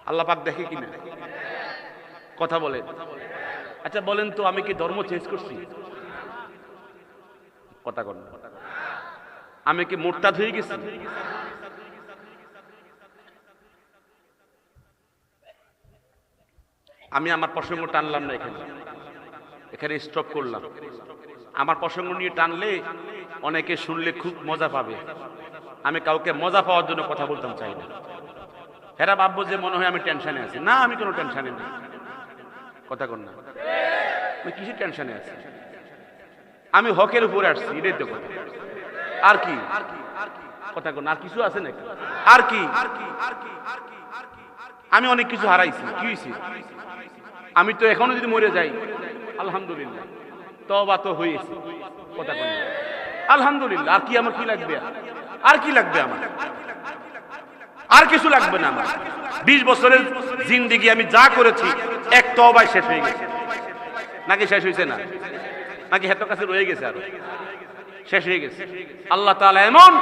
আল্লাহ পাক দেখে কিনা? কথা বলেন। আচ্ছা বলেন তো, আমি কি ধর্ম চেঞ্জ করছি? কথা বলেন। আমি কি মুরতাদ হয়ে গেছি? আমি আমার প্রসঙ্গ টানলাম না, এখানে স্টপ করলাম। আমার প্রসঙ্গ নিয়ে টানলে অনেকে শুনলে খুব মজা পাবে। আমি কাউকে মজা পাওয়ার জন্য কথা বলতাম চাই না। হেরা ভাববো যে মনে হয় আমি টেনশনে আছি। না, আমি কোনো টেনশনে নেই। কথা কন না, আমি কিসের টেনশনে আছি? আমি হকের উপরে আসছি, এটাই তো কথা। আর কি কথা কন? আর কিছু আছে নাকি? আর কি? আমি অনেক কিছু হারাইছি। কি হয়েছে? আমি তো এখনো যদি মরে যাই, আলহামদুলিল্লাহ, তওবা তো হয়েছে। কথা কন না, আলহামদুলিল্লাহ। আর কি আমার কি লাগবে? আর কি লাগবে আমার? আর কিছু লাগবে না আমার। 20 বছরের জিন্দেগি আমি যা করেছি এক তওবায় শেষ হয়ে গেছে। নাকি শেষ হয়েছে না? নাকি হেতর কাছে রয়ে গেছে? আরো শেষ হয়ে গেছে। আল্লাহ তাআলা এমন,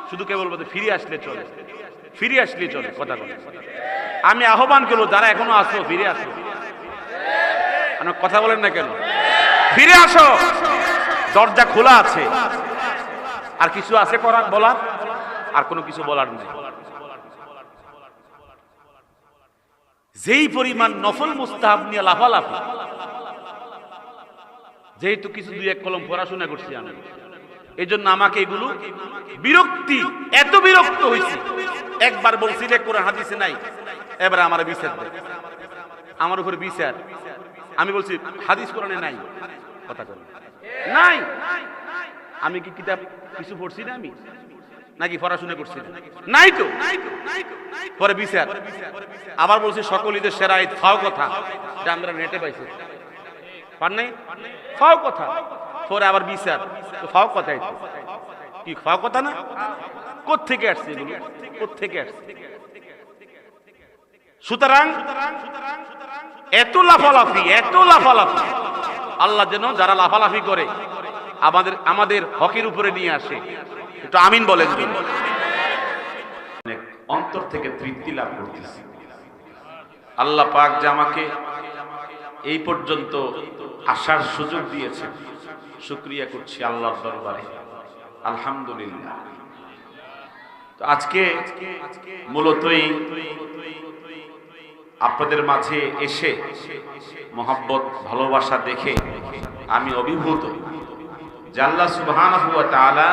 শুধু কেবল বলতে ফিরে আসলে চলে, ফিরে আসলে চলে। কথা বলে আমি আহ্বান করবো, যারা এখনো আসো ফিরে আসো। কথা বলেন না কেন? ফিরে আসো, দরজা খোলা আছে। আর কিছু আছে করার, বলার? আর কোনো কিছু বলার নেই। যেই পরিমাণ নফল মুস্তাহাব নিয়ে লাফালাফি, যেহেতু কিছু দুই এক কলম পড়াশোনা করছি আমি, এই জন্য আমাকে এগুলো বিরক্তি, এত বিরক্ত হয়েছে। একবার বলছি যে কোরআন হাদিসে নাই, এবার আমার বিচার দেয়, আমার উপরে বিচার। আমি বলছি হাদিস কোরআনে নাই। কথা বলে নাই। আমি কি কিতাব কিছু পড়ছি না? আমি নাকি পড়াশোনা করছি না? নাই তো। পরে বিচার। আবার বলছি সকল ঈদের সেরা ঈদ ফাও কথা, এটা আমরা নেটে পাইছি। পার নাই ফাও কথা। পরে আবার বিচার, তো ফাও কথাই তো কি ফাও কথা না? কোত্থেকে আসছে এগুলো? কোত্থেকে আসছে? সুতরাং এত লাফালাফি, এত লাফালাফি, আল্লাহ যেন যারা লাফালাফি করে আমাদের হকের উপরে নিয়ে আসে। একটু আমিন বলেন। অন্তর থেকে তৃপ্তি লাভ করতেছি। আল্লাহ পাক যে আমাকে এই পর্যন্ত আসার সুযোগ দিয়েছে, শুকরিয়া করছি আল্লাহর দরবারে, আলহামদুলিল্লাহ। তো আজকে মূলতই আপনাদের মাঝে এসে মহব্বত, ভালোবাসা দেখে আমি অভিভূত যে আল্লাহ সুবহানাহু ওয়া তাআলা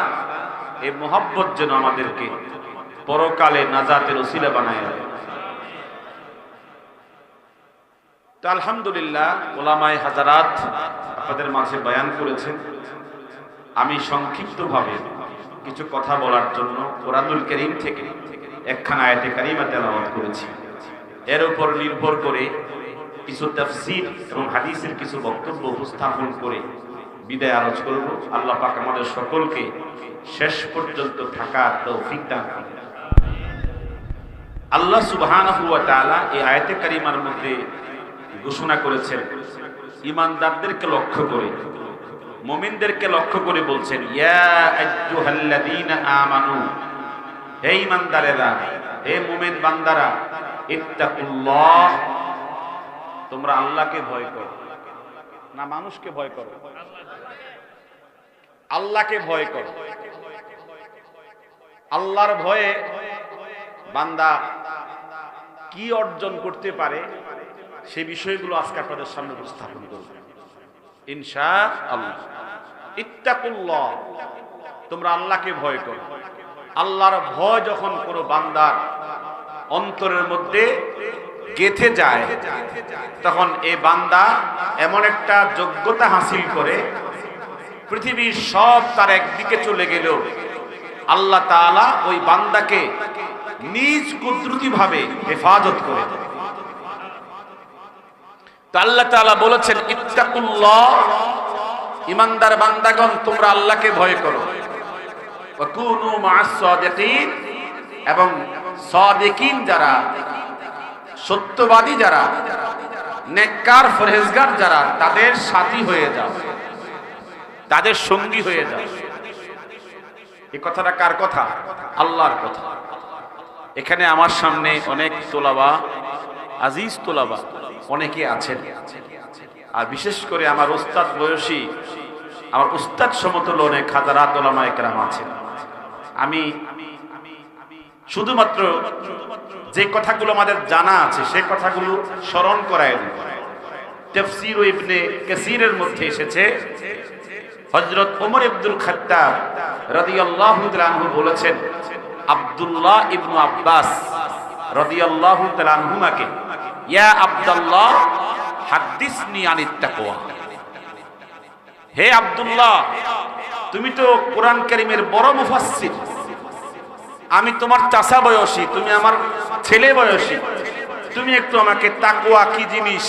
এই মহব্বত যেন আমাদেরকে পরকালে নাজাতের ওসিলা বানায় দেয়। তো আলহামদুলিল্লাহ, ওলামায়ে হাজারাত আপনাদের মাঝে বয়ান করেছেন। আমি সংক্ষিপ্তভাবে কিছু কথা বলার জন্য কোরআনুল কারীম থেকে একখানা আয়াতে কারিমা তেলাওয়াত করেছি। এর উপর নির্ভর করে কিছু তাফসীর এবং হাদিসের কিছু বক্তব্য উপস্থাপন করে বিদায় আরজ করব। আল্লাহ পাক আমাদের সকলকে শেষ পর্যন্ত থাকার তৌফিক দান করুন। আল্লাহ সুবহানাহু ওয়া তাআলা এই আয়াতে কারিমার মধ্যে ঘোষণা করেছেন, ঈমানদারদেরকে লক্ষ্য করে, মুমিনদেরকে লক্ষ্য করে বলছেন, ইয়া আইয়ুহাল্লাযীনা আমানু, হে ঈমানদারেরা, হে মুমিন বান্দারা, ইত্তাকুল্লাহ, তোমরা আল্লাহকে ভয় করো। না মানুষকে ভয় করো? আল্লাহকে ভয় করো। আল্লাহর ভয়ে বান্দা কি অর্জন করতে পারে সে বিষয়গুলো আজকে আপনাদের সামনে উপস্থাপন করব ইনশাআল্লাহ। ইত্তাকুল্লাহ, তোমরা আল্লাহকে ভয় করো। আল্লাহর ভয় যখন কোনো বান্দার অন্তরের মধ্যে গেঁথে যায়, তখন এই বান্দা এমন একটা যোগ্যতা হাসিল করে, পৃথিবীর সব তার একদিকে চলে গেলেও আল্লাহ তাআলা ওই বান্দাকে নিজ কুদরতি ভাবে হেফাজত করে। তো আল্লাহ তাআলা বলেছেন, ইত্তাকুল্লাহ, ঈমানদার বান্দাগণ তোমরা আল্লাহকে ভয় করো। ওয়া কুনু মা'আস সাদিকিন, এবং সাদিকিন যারা, সত্যবাদী যারা, নেককার পরহেজগার যারা, তাদের সাথী হয়ে যাও, তাদের সঙ্গী হয়ে যাও। এই কথাটা কার কথা? আল্লাহর কথা। এখানে আমার সামনে অনেক তোলাবা, আজিজ তোলাবা অনেকে আছেন, আর বিশেষ করে আমার উস্তাদ বয়সী, আমার উস্তাদ সমতুল্য অনেক হাজারাত ওলামা একরাম আছেন। আমি শুধুমাত্র যে কথাগুলো আমাদের জানা আছে সে কথাগুলো স্মরণ করায় দিই। তাফসীর ইবনে কাসীরের মধ্যে এসেছে, হযরত ওমর ইবনুল খাত্তাব রাদিয়াল্লাহু তাআলা আনহু বলেছেন, আব্দুল্লাহ ইবনু আব্বাস রাদিয়াল্লাহু তাআলা আনহুমাকে, ইয়া আব্দুল্লাহ হাদিসনি আনিত তাকওয়া, হে আব্দুল্লাহ তুমি তো কোরআন কারীমের বড় মুফাসসির, আমি তোমার চাচা বয়সী, তুমি আমার ছেলে বয়সী, তুমি একটু আমাকে তাকওয়া কি জিনিস,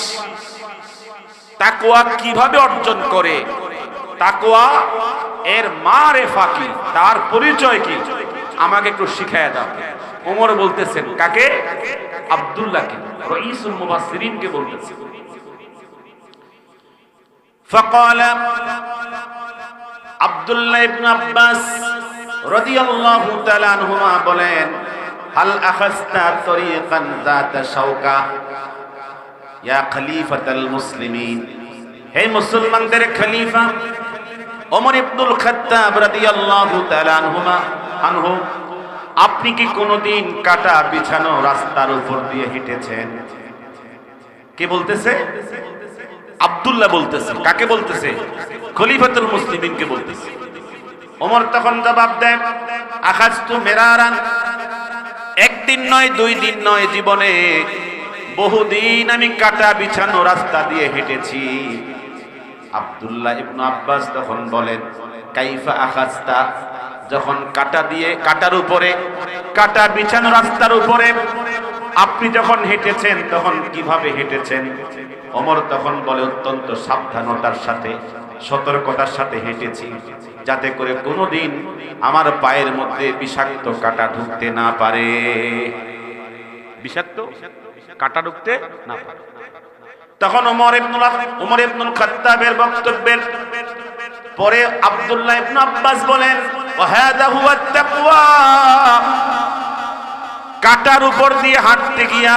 তাকওয়া কিভাবে অর্জন করে, তাকওয়া এর মারেফা কি, তার পরিচয় কি, আমাকে একটু শিখায়া দাও। ওমর বলতেছেন কাকে? আব্দুল্লাহকে, রাইসুল মুফাসসিরিনকে বলতেছেন। فقال আব্দুল্লাহ ইবনে আব্বাস রাদিয়াল্লাহু তাআলা আনহুমা বলেন, হাল আখাযতা তরিকান যাতা শাওকা ইয়া খলিফাতুল মুসলিমিন, হে মুসলমানদের খলিফা ওমর ইবনুল খাত্তাব রাদিয়াল্লাহু তাআলা আনহু, আপনি কি কোনোদিন কাটা বিছানো রাস্তার উপর দিয়ে হেঁটেছেন? কে বলতেছে? আব্দুল্লাহ বলতেছে। কাকে বলতেছে? খলিফাতুল মুসলিমিনকে বলতেছে। ওমর তখন জবাব দেন, আখাযতু মিরারান, একদিন নয় দুই দিন নয়, জীবনে বহুদিন আমি কাটা বিছানো রাস্তা দিয়ে হেঁটেছি। আব্দুল্লাহ ইবনে আব্বাস তখন বলেন, কাইফা আখাযতা, যখন কাটার উপরে, কাটা বিছানো রাস্তার উপরে আপনি যখন হেঁটেছেন তখন কিভাবে হেঁটেছেন? ওমর তখন বলে, অত্যন্ত সাবধানতার সাথে, সতর্কতার সাথে হেঁটেছি, যাতে করে কোনোদিন আমার পায়ের মধ্যে বিষাক্ত কাঁটা ঢুকতে না পারে, বিষাক্ত কাঁটা ঢুকতে না পারে। তখন ওমর ইবনুল খাত্তাবের বক্তব্যের পরে আব্দুল্লাহ ইবনে আব্বাস বলেন, ওয়াহাদা হুয়া তাকওয়া, কাঁটার উপর দিয়ে হাঁটতে গিয়া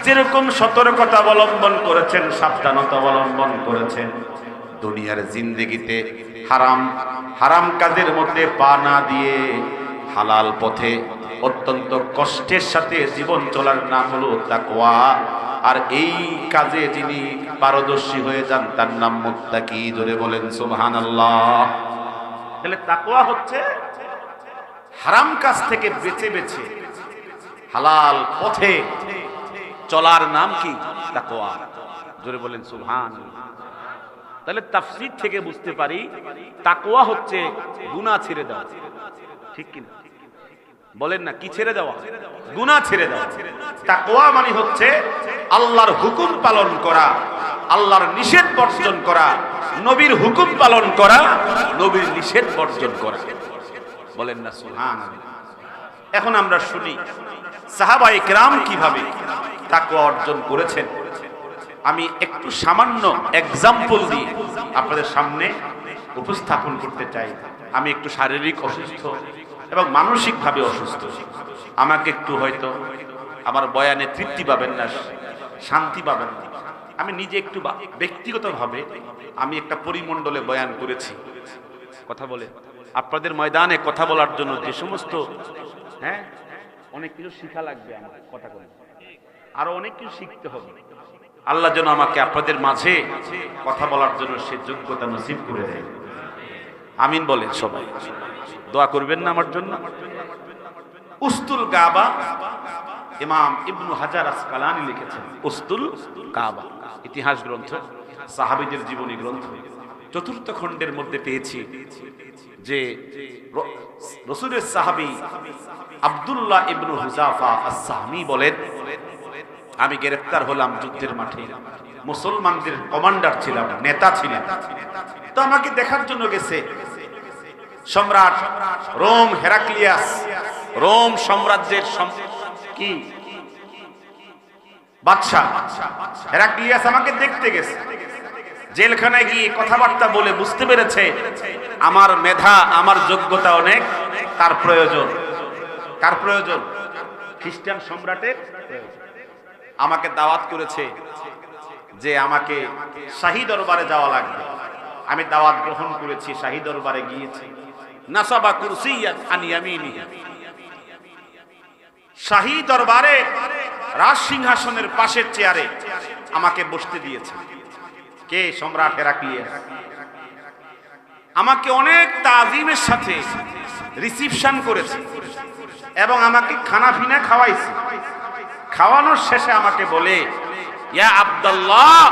যেরকম সতর্কতা অবলম্বন করেছেন, সাবধানতা অবলম্বন করেছেন, দুনিয়ার জিন্দেগিতে হারাম কাজের মধ্যে পা না দিয়ে হালাল পথে অত্যন্ত কষ্টের সাথে জীবন চলার নাম হলো তাকওয়া। আর এই কাজে যিনি পারদর্শী হয়ে যান তার নাম মুত্তাকি। জোরে বলেন সুবহানাল্লাহ। তাহলে তাকওয়া হচ্ছে হারাম কাজ থেকে বেঁচে বেঁচে হালাল পথে চলার নাম কি? তাকওয়া। জোরে বলেন সুবহানাল্লাহ। তাহলে তাফসীর থেকে বুঝতে পারি তাকওয়া হচ্ছে গুনাহ ছেড়ে দেওয়া, ঠিক কি না? বলেন না, কি ছেড়ে দেওয়া? গুনাহ ছেড়ে দেওয়া। তাকওয়া মানে হচ্ছে আল্লাহর হুকুম পালন করা, আল্লাহর নিষেধ বর্জন করা, নবীর হুকুম পালন করা, নবীর নিষেধ বর্জন করা। বলেন না সুবহানাল্লাহ। এখন আমরা শুনি সাহাবায়ে কেরাম কিভাবে তাকওয়া অর্জন করেছেন। আমি একটু সামান্য এক্সাম্পল দিয়ে আপনাদের সামনে উপস্থাপন করতে চাই। আমি একটু শারীরিক অসুস্থ এবং মানসিকভাবে অসুস্থ, আমাকে একটু হয়তো আমার বয়ানে তৃপ্তি পাবেন না, শান্তি পাবেন না। আমি নিজে একটু ব্যক্তিগতভাবে আমি একটা পরিমণ্ডলে বয়ান করেছি, কথা বলে আপনাদের ময়দানে কথা বলার জন্য যে সমস্ত অনেক কিছু শিখা লাগবে, আমার কথা বলে আরো অনেক কিছু শিখতে হবে। আল্লাহ যেন আমাকে আপনাদের মাঝে কথা বলার জন্য সে যোগ্যতা নসিব করে দেয়। আমিন বলেন সবাই। দোয়া করবেন না আমার জন্য। উস্তুল কাবা, ইমাম ইবনু হাজার আসকালানি লিখেছেন। উস্তুল কাবা ইতিহাস গ্রন্থ, সাহাবীদের জীবনী গ্রন্থ, চতুর্থ খণ্ডের মধ্যে পেয়েছি যে রাসূলের সাহাবী আব্দুল্লাহ ইবনু হুযাফা আস-সাহমি বলেন, আমি গ্রেফতার হলাম যুদ্ধের মাঠে, মুসলমানদের কমান্ডার ছিলাম, নেতা ছিলাম। তো আমাকে দেখার জন্য গেছে সম্রাট রোম হেরাক্লিয়াস, রোম সাম্রাজ্যের কি বাদশা হেরাক্লিয়াস আমাকে দেখতে গেছে। জেলখানায় গিয়ে কথাবার্তা বলে বুঝতে পেরেছে আমার মেধা, আমার যোগ্যতা অনেক, তার প্রয়োজন। কার প্রয়োজন? খ্রিস্টান সম্রাটের আমাকে দাওয়াত করেছে যে আমাকে শাহী দরবারে যাওয়া লাগবে। আমি দাওয়াত গ্রহণ করেছি, শাহী দরবারে গিয়েছি। নাসাবা কুরসিয়ান আন ইয়ামিনিহি, শাহী দরবারে রাজ সিংহাসনের পাশের চেয়ারে আমাকে বসতে দিয়েছে। কে? সম্রাট হেরাক্লিয়াস। আমাকে অনেক তাজিমের সাথে রিসিপশন করেছে এবং আমাকে খানা পিনা খাওয়াইছে। খাওয়ানোর শেষে আমাকে বলে, ইয়া আব্দুল্লাহ,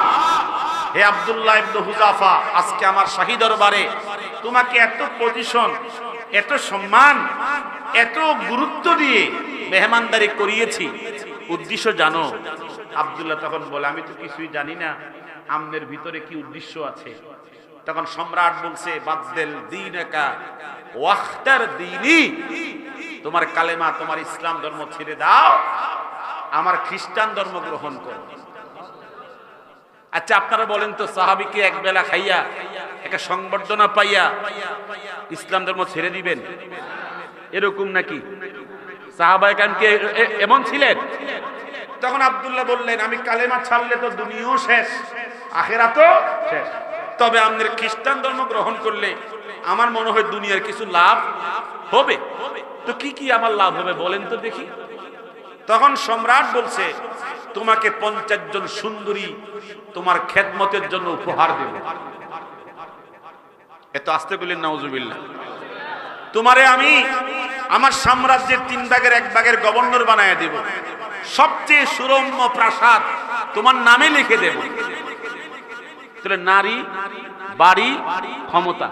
হে আব্দুল্লাহ ইবনে হুযাফা, আজকে আমার শাহী দরবারে তোমাকে এত পজিশন, এত সম্মান, এত গুরুত্ব দিয়ে মেহমানদারি করিয়েছি, উদ্দেশ্য জানো? আব্দুল্লাহ তখন বলে, আমি তো কিছুই জানি না, আমনের ভিতরে কি উদ্দেশ্য আছে। তখন সম্রাট বলছে, বাদদেল দীনাকা ওয়াখতার দীনি, তোমার কালেমা, তোমার ইসলাম ধর্ম ছেড়ে দাও, আমার খ্রিস্টান ধর্ম গ্রহণ করো। আচ্ছা আপনারা বলেন তো, সাহাবীকে এক বেলা খাইয়া একটা সংবর্ধনা পাইয়া ইসলাম ধর্ম ছেড়ে দিবেন? এরকম নাকি? সাহাবায়ে কেরাম কি এমন ছিলেন? তখন আব্দুল্লাহ বললেন, আমি কালেমা ছাড়লে তো দুনিয়াও শেষ, আখিরাতও শেষ, তবে আমাদের খ্রিস্টান ধর্ম গ্রহণ করলে আমার মনে হয় দুনিয়ার কিছু লাভ হবে। তো কি কি আমার লাভ হবে বলেন তো দেখি। তখন সম্রাট বলছে, তোমাকে 50 জন সুন্দরী তোমার খেদমতের জন্য উপহার দেব। এত আস্তে বললেন নাউজুবিল্লাহ। তোমারে আমি আমার সাম্রাজ্যের 3 ভাগের 1 ভাগের গভর্নর বানায় দেব, সবচেয়ে সুরম্য প্রাসাদ তোমার নামে লিখে দেব। তাহলে নারী, বাড়ি, ক্ষমতা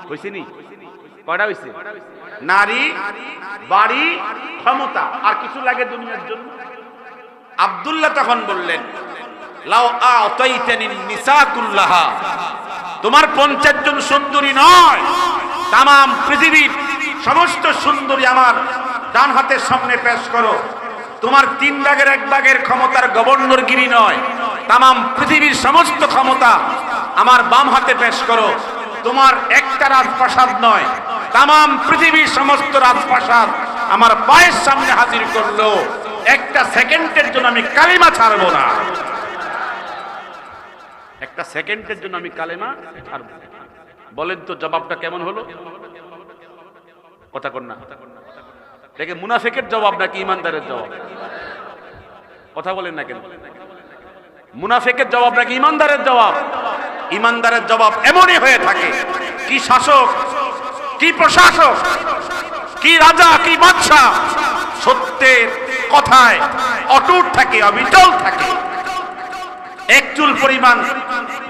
হইছে নি? কয়টা হইছে? নারী, বাড়ি, ক্ষমতা, আর কিছু লাগে দুনিয়ার জন্য? আব্দুল্লাহ তখন বললেন, লাউ আতাইতানি নিসা কুল্লাহা, তোমার 50 জন সুন্দরী নয়, তামাম পৃথিবীর সমস্ত সুন্দরী আমার ডান হাতের সামনে পেশ করো। তোমার 3 ভাগের 1 ভাগের ক্ষমতার গভর্নরগিরি নয়, তামাম পৃথিবীর সমস্ত ক্ষমতা আমার বাম হাতে পেশ করো। তোমার একটা রাজপ্রাসাদ নয়, তামাম পৃথিবীর সমস্ত রাজপ্রাসাদ আমার পায়ের সামনে হাজির করলো, একটা সেকেন্ডের জন্য আমি কালেমা ছাড়বো না। একটা সেকেন্ডের জন্য আমি কালেমা ছাড়বো। বলেন তো জবাবটা কেমন হলো? কথা কন না। দেখে মুনাফিকের জবাব নাকি ইমানদারের জবাব? কথা বলেন না কেন? মুনাফিকের জবাব নাকি ইমানদারের জবাব? ইমানদারের জবাব এমনই হয়ে থাকে। কি শাসক, কি প্রশাসক, কি রাজা, কি বাদশা, সত্যের কথায় অটুট থাকে, অবিচল থাকে, এক চুল পরিমাণ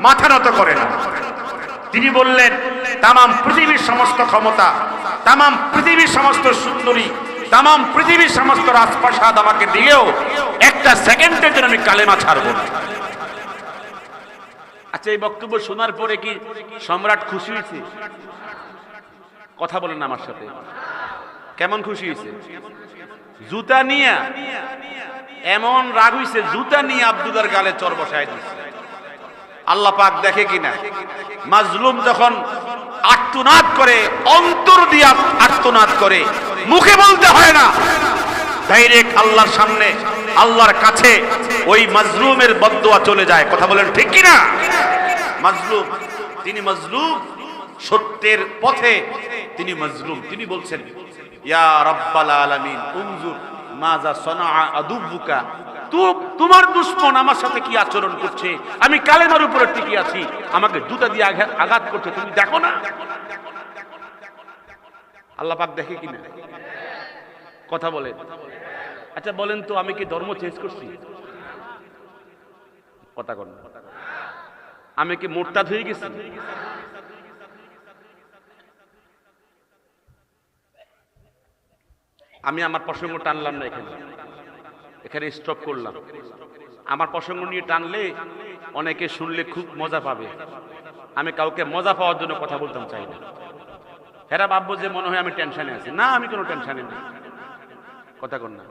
মাথা নত করে না। তিনি বললেন, তামাম পৃথিবীর সমস্ত ক্ষমতা, তামাম পৃথিবীর সমস্ত সুন্দরী, তামাম পৃথিবীর সমস্ত রাজপ্রাসাদ আমাকে দিলেও একটা সেকেন্ডের জন্য আমি কালেমা ছাড়বো না। আচ্ছা, এই বক্তব্য শোনার পরে কি সম্রাট খুশি হয়েছে? কথা বলেন আমার সাথে, কেমন খুশি হয়েছে? জুতা নিয়ে এমন রাগ হয়েছে, জুতা নিয়ে আব্দুল্লাহর গালে চর বসায় দিচ্ছে। আল্লাহ পাক দেখে কিনা, মাজলুম যখন আর্তনাদ করে, অন্তর দিয়ে আর্তনাদ করে, মুখে বলতে হয় না, ডাইরেক্ট আল্লাহর সামনে, আল্লাহর কাছে ওই মাজলুমের বদদুয়া চলে যায়। কথা বলেন ঠিক কিনা? মাজলুম, তিনি মাজলুম, সত্যের পথে তিনি মাজলুম। তিনি বলছেন, ইয়া রাব্বাল আলামিন উনজুর মাযা সানাআ আদুবুকা, তোমার দুশমন আমার সাথে কি আচরণ করছে, আমি কালেমার উপরে টিকে আছি, আমাকে জুতা দিয়ে আঘাত করছে, তুমি দেখো না? আল্লাহ পাক দেখে কিনা? কথা বলেন। আচ্ছা বলেন তো, আমি কি ধর্ম চেঞ্জ করছি? কথা বলেন। আমি কি মুরতাদ হয়ে গেছি? আমি আমার প্রসঙ্গ টানলাম না, এখানে স্টপ করলাম। আমার প্রসঙ্গ নিয়ে টানলে অনেকে শুনলে খুব মজা পাবে। আমি কাউকে মজা পাওয়ার জন্য কথা বলতাম চাই না। হেরা ভাববো যে মনে হয় আমি টেনশনে আছি। না, আমি কোনো টেনশনে নেই। কথা কন না,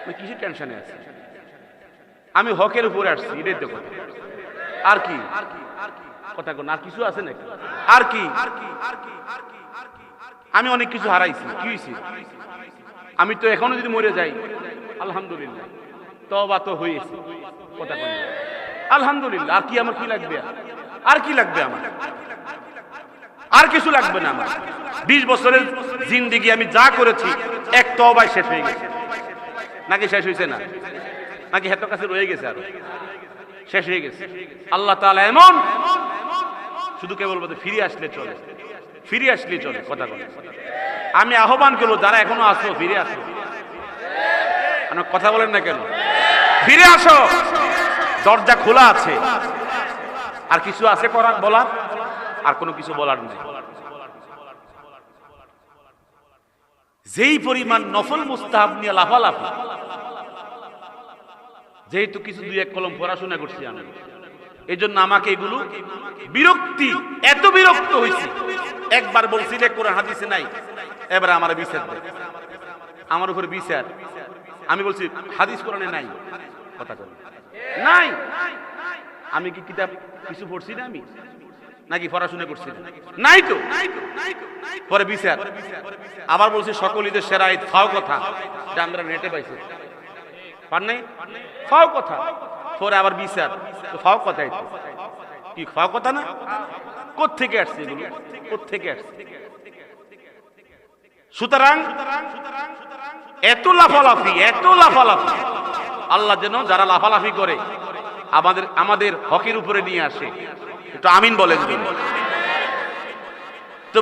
আমি কিসের টেনশনে আছি? আমি হকের উপরে আসছি, এটাই তো কথা। আর কি কথা কন? আর কিছু আছে নাকি? আর কি? আমি অনেক কিছু হারাইছি। কি হয়েছে? আমি তো এখনো যদি মরে যাই আলহামদুলিল্লাহ, তওবা তো হয়েছে, কথা বলি আলহামদুলিল্লাহ। আর কি আমার কি লাগবে? আর কি লাগবে আমার? আর কিছু লাগবে না আমার। 20 বছরের জিন্দেগি আমি যা করেছি এক তওবায় শেষ হয়ে গেছে। নাকি শেষ হয়েছে না? নাকি হেতর কাছে রয়ে গেছে? আর শেষ হয়ে গেছে। আল্লাহ তাআলা এমন, শুধু কেবল বলতে ফিরে আসলে চলে, ফিরে আসলে চলে, কথা বলে। আমি আহ্বান করবো যারা এখনো আসো, ফিরে আসো। কথা বলেন না কেন? ফিরে আসো, দরজা খোলা আছে। আর কিছু আছে করার, বলার? আর কোনো কিছু বলার নেই। যেই পরিমাণ নফল মুস্তাহাব নিয়ে লাফালাফি, যেহেতু কিছু 2-1 কলম পড়াশোনা করছি আমি, এই জন্য আমাকে এগুলো বিরক্তি, এত বিরক্ত হয়েছি। একবার বলছি যে কোরআন হাদিসে নাই, এবার আমার বিচার দেয়, আমার উপর বিচার। আমি বলছি হাদিস কোরআনে নাই, কথা বলি নাই। আমি কি কিতাব কিছু পড়ছি না? আমি নাকি পড়াশোনা করছি নাই তো। পরে বিচার। আবার বলছি সকল ঈদের সেরা ঈদ, ফাও কথা, এটা আমরা নেটে পাইছি, পার নাই, ফাও কথা। পরে আবার বিচার, তো ফাও কথা, কি ফাও কথা না? কোত্থেকে আসছে এগুলো? কোত্থেকে আসছে? সুতরাং এত লাফালাফি, এত লাফালাফি, আল্লাহ যেন যারা লাফালাফি করে আমাদের হকের উপরে নিয়ে আসে। একটু আমিন বলেন। তো